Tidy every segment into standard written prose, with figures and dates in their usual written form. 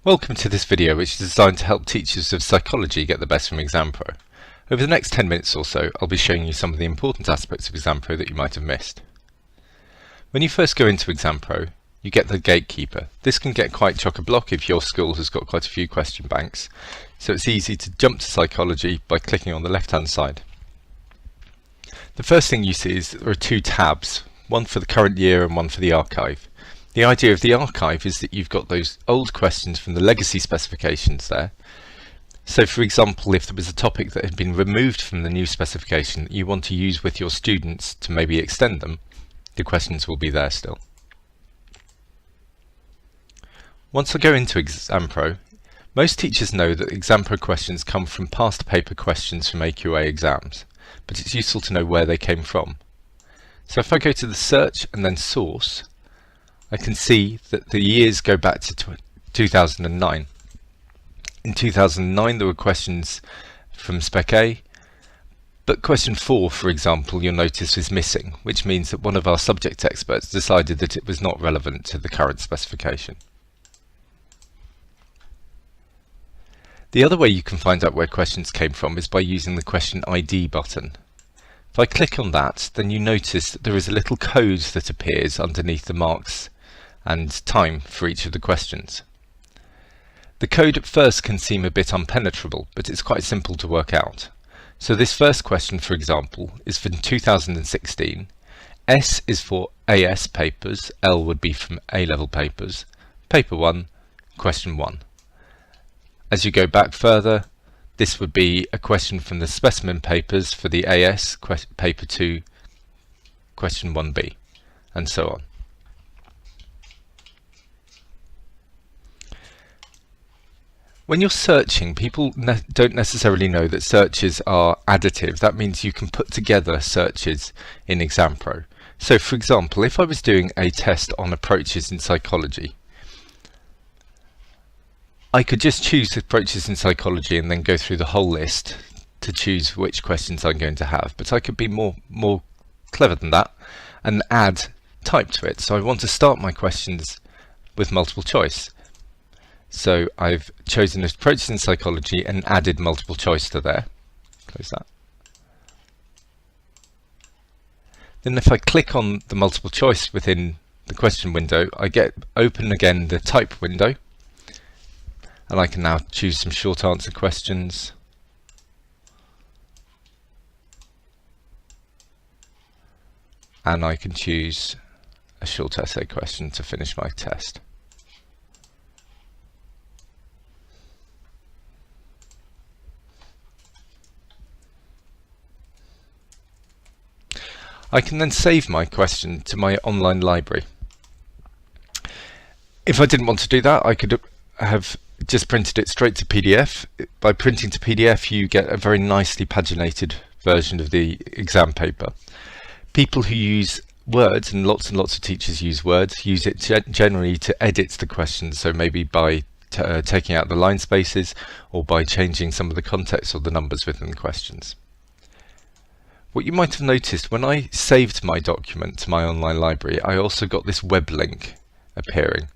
Welcome to this video, which is designed to help teachers of psychology get the best from Exampro. Over the next 10 minutes or so, I'll be showing you some of the important aspects of Exampro that you might have missed. When you first go into Exampro, you get the gatekeeper. This can get quite chock-a-block if your school has got quite a few question banks, so it's easy to jump to psychology by clicking on the left-hand side. The first thing you see is that there are two tabs, one for the current year and one for the archive. The idea of the archive is that you've got those old questions from the legacy specifications there. So for example, if there was a topic that had been removed from the new specification that you want to use with your students to maybe extend them, the questions will be there still. Once I go into Exampro, most teachers know that Exampro questions come from past paper questions from AQA exams, but it's useful to know where they came from. So if I go to the search and then source, I can see that the years go back to 2009. In 2009 there were questions from Spec A, but question 4, for example, you'll notice is missing, which means that one of our subject experts decided that it was not relevant to the current specification. The other way you can find out where questions came from is by using the question ID button. If I click on that, then you notice that there is a little code that appears underneath the marks and time for each of the questions. The code at first can seem a bit unpenetrable, but it's quite simple to work out. So this first question, for example, is from 2016. S is for AS papers, L would be from A-level papers, paper 1, question 1. As you go back further, this would be a question from the specimen papers for the AS, paper 2, question 1B, and so on. When you're searching, people don't necessarily know that searches are additive. That means you can put together searches in Exampro. So for example, if I was doing a test on approaches in psychology, I could just choose approaches in psychology and then go through the whole list to choose which questions I'm going to have. But I could be more clever than that and add type to it. So I want to start my questions with multiple choice. So I've chosen approaches in psychology and added multiple choice to there. Close that. Then if I click on the multiple choice within the question window, I get open again the type window, and I can now choose some short answer questions. And I can choose a short essay question to finish my test. I can then save my question to my online library. If I didn't want to do that, I could have just printed it straight to PDF. By printing to PDF, you get a very nicely paginated version of the exam paper. People who use Word, and lots of teachers use Word, use it generally to edit the questions, so maybe by taking out the line spaces or by changing some of the context or the numbers within the questions. What you might have noticed, when I saved my document to my online library, I also got this web link appearing.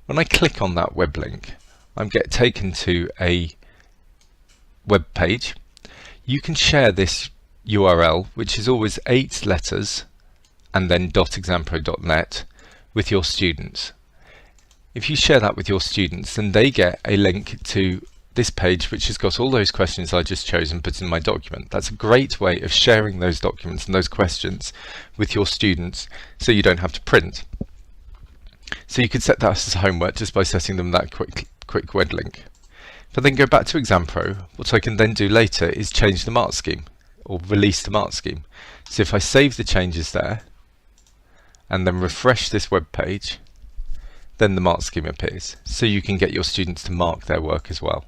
When I click on that web link, I get taken to a web page. You can share this URL, which is always 8 letters and then .exampro.net, with your students. If you share that with your students, then they get a link to this page, which has got all those questions I just chose and put in my document. That's a great way of sharing those documents and those questions with your students so you don't have to print. So you could set that as homework just by setting them that quick web link. If I then go back to Exampro, what I can then do later is change the mark scheme or release the mark scheme. So if I save the changes there and then refresh this web page, then the mark scheme appears. So you can get your students to mark their work as well.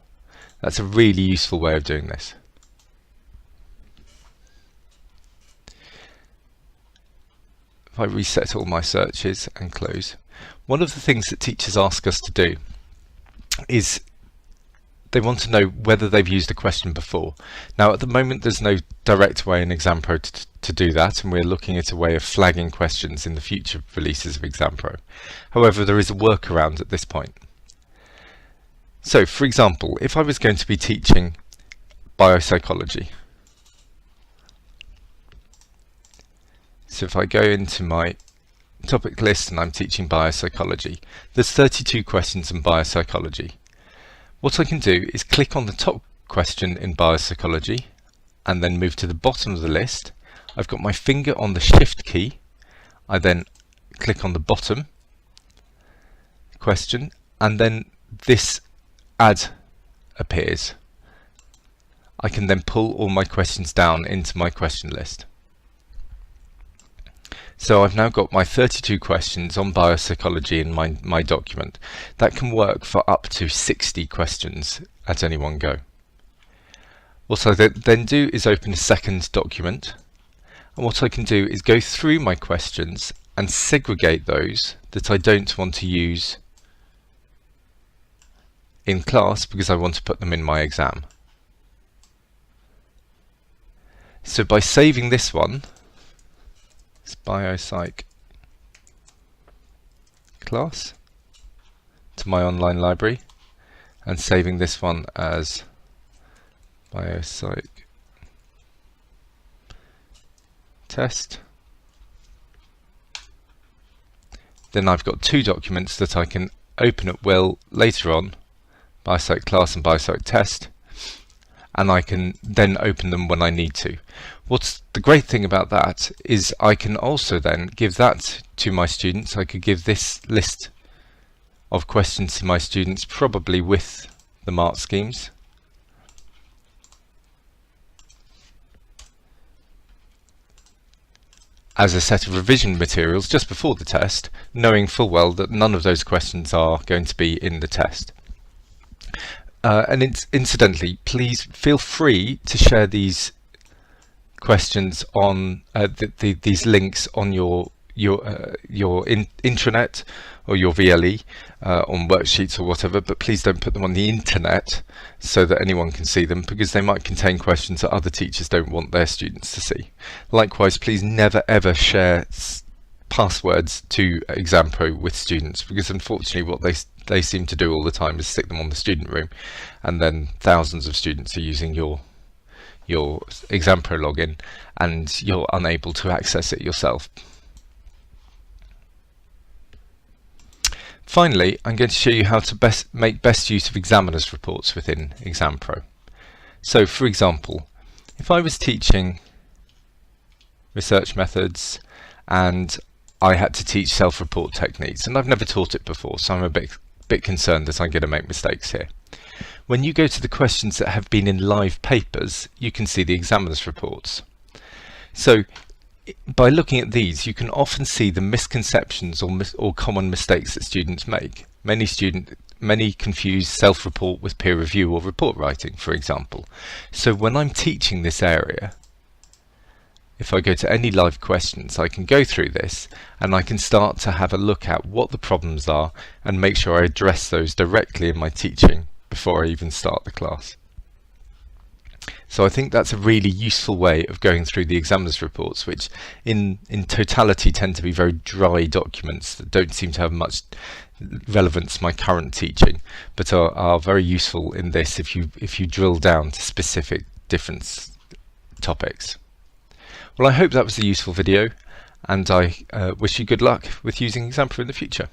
That's a really useful way of doing this. If I reset all my searches and close, one of the things that teachers ask us to do is they want to know whether they've used a question before. Now at the moment there's no direct way in Exampro to do that, and we're looking at a way of flagging questions in the future releases of Exampro. However, there is a workaround at this point. So for example, if I was going to be teaching biopsychology, so if I go into my topic list and I'm teaching biopsychology, there's 32 questions in biopsychology. What I can do is click on the top question in biopsychology and then move to the bottom of the list. I've got my finger on the shift key. I then click on the bottom question and then this add appears. I can then pull all my questions down into my question list. So I've now got my 32 questions on biopsychology in my document. That can work for up to 60 questions at any one go. What I then do is open a second document, and what I can do is go through my questions and segregate those that I don't want to use in class because I want to put them in my exam. So by saving this one, it's biopsych class, to my online library, and saving this one as biopsych test, then I've got two documents that I can open at will later on, biopsych class and biopsych test, and I can then open them when I need to. What's the great thing about that is I can also then give that to my students. I could give this list of questions to my students, probably with the mark schemes. As a set of revision materials just before the test, knowing full well that none of those questions are going to be in the test. And incidentally, please feel free to share these questions on these links on your intranet or your VLE on worksheets or whatever, but please don't put them on the internet so that anyone can see them, because they might contain questions that other teachers don't want their students to see. Likewise, please never ever share passwords to Exampro with students, because unfortunately what they seem to do all the time is stick them on the student room, and then thousands of students are using your Exampro login and you're unable to access it yourself. Finally, I'm going to show you how to make best use of examiners reports within Exampro. So for example, if I was teaching research methods and I had to teach self-report techniques, and I've never taught it before, so I'm a bit concerned that I'm going to make mistakes here. When you go to the questions that have been in live papers, you can see the examiners reports. So by looking at these, you can often see the misconceptions or common mistakes that students make. Many confuse self-report with peer review or report writing, for example. So when I'm teaching this area, if I go to any live questions, I can go through this and I can start to have a look at what the problems are and make sure I address those directly in my teaching before I even start the class. So I think that's a really useful way of going through the examiners reports, which in totality tend to be very dry documents that don't seem to have much relevance to my current teaching, but are very useful in this if you drill down to specific different topics. Well, I hope that was a useful video, and I wish you good luck with using Exampro in the future.